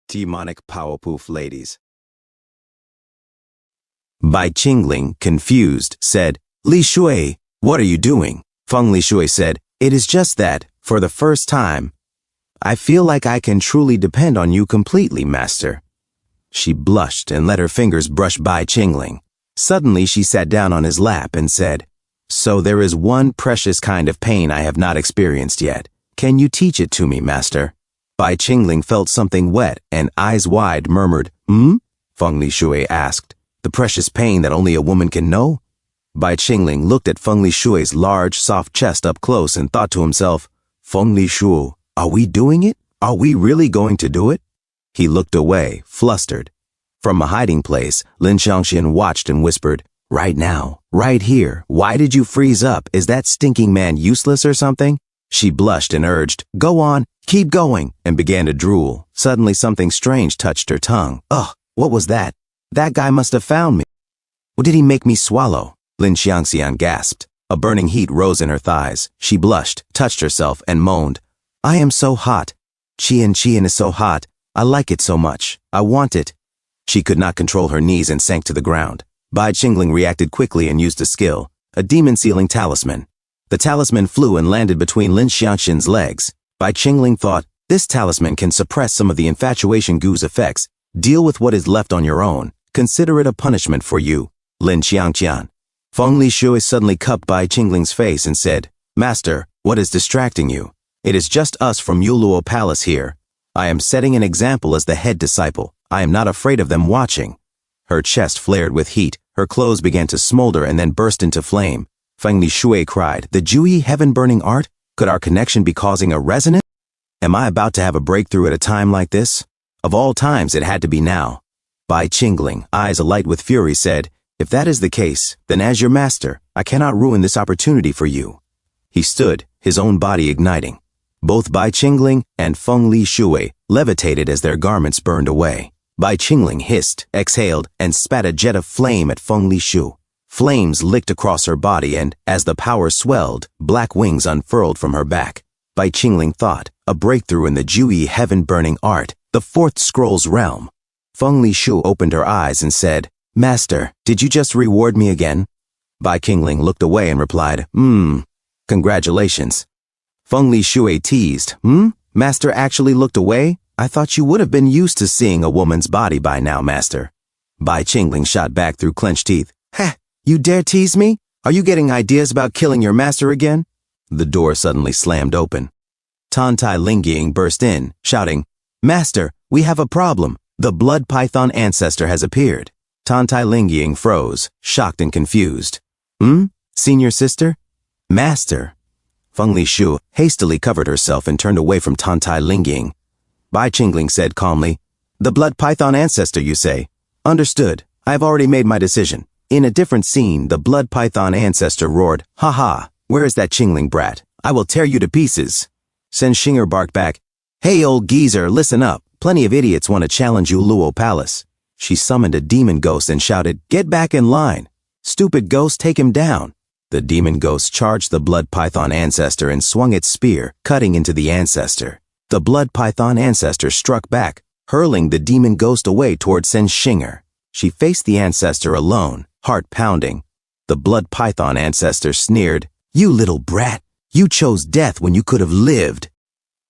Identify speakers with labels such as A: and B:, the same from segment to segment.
A: Demonic Powapoof ladies. Bai Qingling, confused, said, Li Shui, what are you doing? Feng Li Shui said, it is just that, for the first time, I feel like I can truly depend on you completely, master. She blushed and let her fingers brush Bai Qingling. Suddenly she sat down on his lap and said, so there is one precious kind of pain I have not experienced yet. Can you teach it to me, master? Bai Qingling felt something wet and, eyes wide, murmured, Feng Li Shui asked, the precious pain that only a woman can know? Bai Qingling looked at Feng Li Shui's large, soft chest up close and thought to himself, Feng Li Shui, are we doing it? Are we really going to do it? He looked away, flustered. From a hiding place, Lin Xiangxian watched and whispered, right now, right here, why did you freeze up? Is that stinking man useless or something? She blushed and urged, go on, keep going, and began to drool. Suddenly something strange touched her tongue. Ugh, what was that? That guy must have found me. What did he make me swallow? Lin Xiangxian gasped. A burning heat rose in her thighs. She blushed, touched herself, and moaned, I am so hot. Qian is so hot. I like it so much. I want it. She could not control her knees and sank to the ground. Bai Qingling reacted quickly and used a skill, a demon-sealing talisman. The talisman flew and landed between Lin Xiangxian's legs. Bai Qingling thought, this talisman can suppress some of the infatuation goo's effects. Deal with what is left on your own. Consider it a punishment for you, Lin Xiangxian. Feng Li Shui suddenly cupped Bai Qingling's face and said, Master, what is distracting you? It is just us from Yuluo Palace here. I am setting an example as the head disciple. I am not afraid of them watching. Her chest flared with heat. Her clothes began to smolder and then burst into flame. Feng Li Shui cried, the Jui heaven-burning art? Could our connection be causing a resonance? Am I about to have a breakthrough at a time like this? Of all times, it had to be now. Bai Qingling, eyes alight with fury, said, if that is the case, then as your master, I cannot ruin this opportunity for you. He stood, his own body igniting. Both Bai Qingling and Feng Li Shui levitated as their garments burned away. Bai Qingling hissed, exhaled, and spat a jet of flame at Feng Li Shui. Flames licked across her body and, as the power swelled, black wings unfurled from her back. Bai Qingling thought, a breakthrough in the Jui heaven-burning art, the fourth scroll's realm. Feng Li Shui opened her eyes and said, Master, did you just reward me again? Bai Qingling looked away and replied, congratulations. Feng Li Shui teased, Master actually looked away? I thought you would have been used to seeing a woman's body by now, Master. Bai Qingling shot back through clenched teeth. Heh, you dare tease me? Are you getting ideas about killing your master again? The door suddenly slammed open. Tantai Lingying burst in, shouting, Master, we have a problem. The blood python ancestor has appeared. Tantai Lingying froze, shocked and confused. Senior sister? Master. Feng Li Shui hastily covered herself and turned away from Tantai Lingying. Bai Qingling said calmly, the blood python ancestor, you say? Understood. I have already made my decision. In a different scene, the blood python ancestor roared, ha ha, where is that Qingling brat? I will tear you to pieces. Sen Shinger barked back, hey old geezer, listen up. Plenty of idiots want to challenge Yuluo Palace. She summoned a demon ghost and shouted, get back in line. Stupid ghost, take him down. The demon ghost charged the blood python ancestor and swung its spear, cutting into the ancestor. The blood python ancestor struck back, hurling the demon ghost away toward Sen Shinger. She faced the ancestor alone, heart pounding. The blood python ancestor sneered, you little brat, you chose death when you could have lived.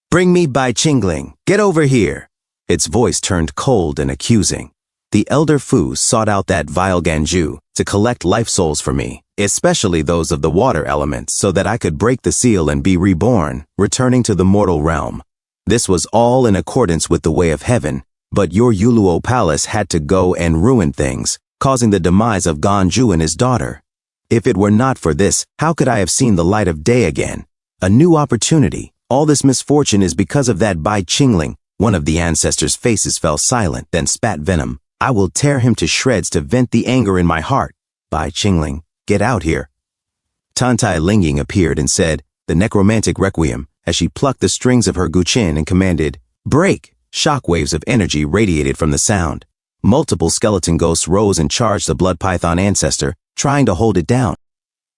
A: Bring me Bai Qingling, get over here. Its voice turned cold and accusing. The elder Fu sought out that vile Ganju to collect life souls for me, especially those of the water element, so that I could break the seal and be reborn, returning to the mortal realm. This was all in accordance with the way of heaven, but your Yuluo Palace had to go and ruin things, causing the demise of Ganju and his daughter. If it were not for this, how could I have seen the light of day again? A new opportunity. All this misfortune is because of that Bai Qingling. One of the ancestors' faces fell silent, then spat venom. I will tear him to shreds to vent the anger in my heart. Bai Qingling, get out here. Tantai Lingying appeared and said, the necromantic requiem, as she plucked the strings of her guqin and commanded, break! Shockwaves of energy radiated from the sound. Multiple skeleton ghosts rose and charged the blood python ancestor, trying to hold it down.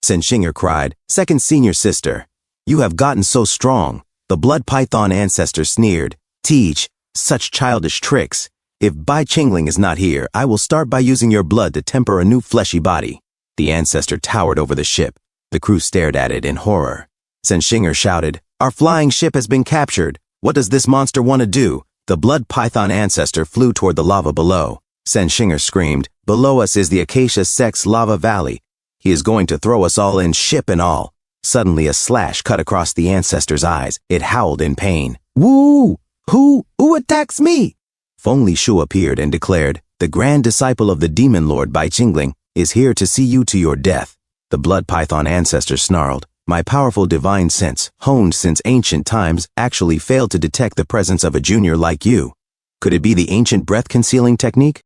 A: Sen Shinger cried, second senior sister, you have gotten so strong. The blood python ancestor sneered, teach, Such childish tricks. If Bai Qingling is not here, I will start by using your blood to temper a new fleshy body. The ancestor towered over the ship. The crew stared at it in horror. Senshinger shouted, "Our flying ship has been captured. What does this monster want to do?" The blood python ancestor flew toward the lava below. Senshinger screamed, "Below us is the Acacia Sex Lava Valley. He is going to throw us all in, ship and all." Suddenly a slash cut across the ancestor's eyes. It howled in pain. "Woo! Who attacks me?" Feng Lishu appeared and declared, "The grand disciple of the demon lord Bai Qingling is here to see you to your death." The blood python ancestor snarled, "My powerful divine sense, honed since ancient times, actually failed to detect the presence of a junior like you. Could it be the ancient breath-concealing technique?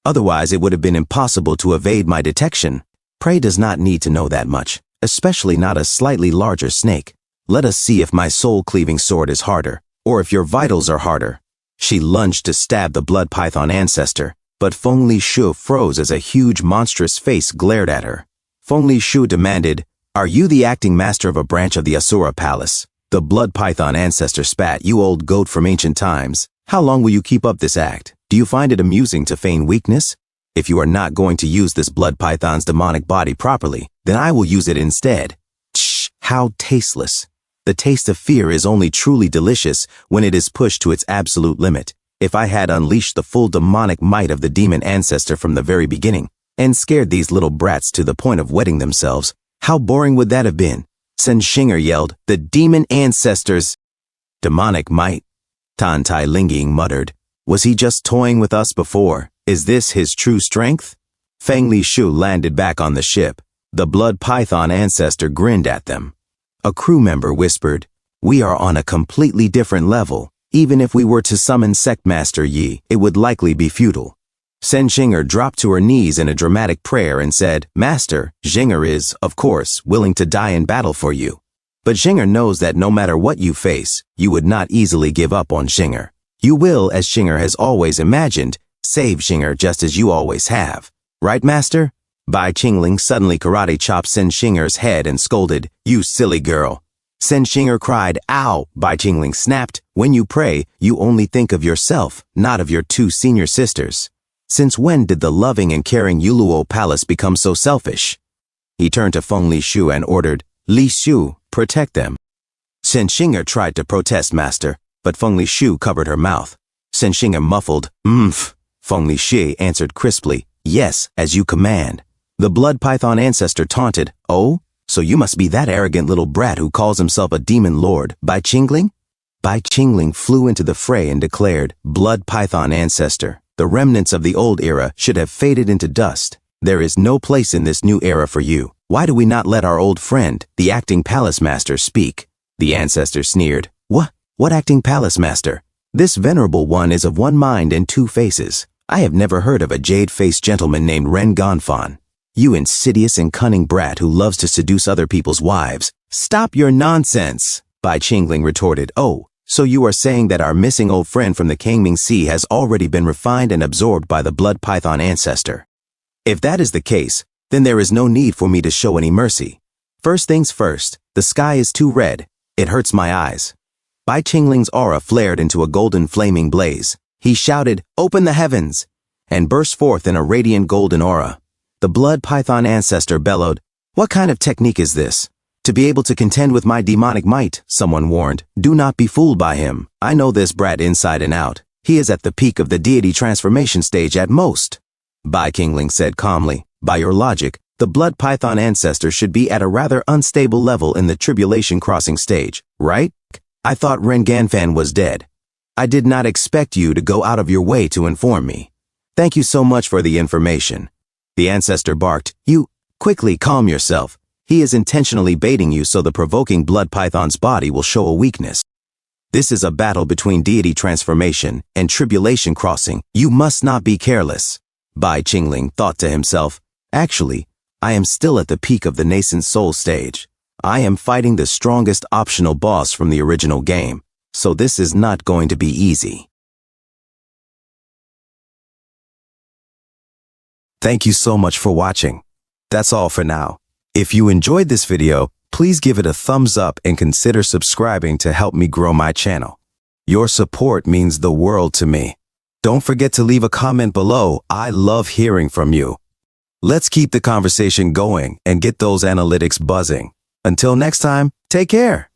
A: Otherwise, it would have been impossible to evade my detection. Prey does not need to know that much, especially not a slightly larger snake. Let us see if my soul-cleaving sword is harder, or if your vitals are harder." She lunged to stab the blood python ancestor, but Feng Lishu froze as a huge monstrous face glared at her. Feng Lishu demanded, "Are you the acting master of a branch of the Asura Palace?" The blood python ancestor spat, "You old goat from ancient times. How long will you keep up this act? Do you find it amusing to feign weakness? If you are not going to use this blood python's demonic body properly, then I will use it instead." Shh, how tasteless. The taste of fear is only truly delicious when it is pushed to its absolute limit. If I had unleashed the full demonic might of the demon ancestor from the very beginning, and scared these little brats to the point of wetting themselves, how boring would that have been? Senshinger yelled, "The demon ancestor's demonic might." Tan Tai Linging muttered, "Was he just toying with us before? Is this his true strength?" Feng Lishu landed back on the ship. The blood python ancestor grinned at them. A crew member whispered, "We are on a completely different level. Even if we were to summon Sectmaster Yi, it would likely be futile." Senshinger dropped to her knees in a dramatic prayer and said, "Master, Xinger is, of course, willing to die in battle for you. But Xinger knows that no matter what you face, you would not easily give up on Xinger. You will, as Xinger has always imagined, save Xinger just as you always have. Right, Master?" Bai Qingling suddenly karate chopped Senshinger's head and scolded, "You silly girl." Senshinger cried, "Ow!" Bai Qingling snapped, "When you pray, you only think of yourself, not of your two senior sisters. Since when did the loving and caring Yuluo Palace become so selfish?" He turned to Feng Lishu and ordered, "Lishu, protect them." Senshinger tried to protest, Master, but Feng Lishu covered her mouth. Senshinger muffled, "Mmph." Feng Lishu answered crisply, "Yes, as you command." The blood python ancestor taunted, "Oh, so you must be that arrogant little brat who calls himself a demon lord, Bai Qingling?" Bai Qingling flew into the fray and declared, "Blood python ancestor, the remnants of the old era should have faded into dust. There is no place in this new era for you. Why do we not let our old friend, the acting palace master, speak?" The ancestor sneered, What acting palace master? This venerable one is of one mind and two faces. I have never heard of a jade-faced gentleman named Ren Gonfan. You insidious and cunning brat who loves to seduce other people's wives. Stop your nonsense, Bai Qingling retorted. Oh, so you are saying that our missing old friend from the Kangming Sea has already been refined and absorbed by the blood python ancestor. If that is the case, then there is no need for me to show any mercy. First things first, the sky is too red. It hurts my eyes. Bai Qingling's aura flared into a golden flaming blaze. He shouted, "Open the heavens!" and burst forth in a radiant golden aura. The blood python ancestor bellowed, "What kind of technique is this? To be able to contend with my demonic might," someone warned. "Do not be fooled by him. I know this brat inside and out. He is at the peak of the deity transformation stage at most." Bai Qingling said calmly, "By your logic, the blood python ancestor should be at a rather unstable level in the tribulation crossing stage, right? I thought Ren Ganfan was dead. I did not expect you to go out of your way to inform me. Thank you so much for the information." The ancestor barked, "You, quickly calm yourself. He is intentionally baiting you so the provoking blood python's body will show a weakness. This is a battle between deity transformation and tribulation crossing. You must not be careless." Bai Qingling thought to himself, "Actually, I am still at the peak of the nascent soul stage. I am fighting the strongest optional boss from the original game, so this is not going to be easy." Thank you so much for watching. That's all for now. If you enjoyed this video, please give it a thumbs up and consider subscribing to help me grow my channel. Your support means the world to me. Don't forget to leave a comment below. I love hearing from you. Let's keep the conversation going and get those analytics buzzing. Until next time, take care.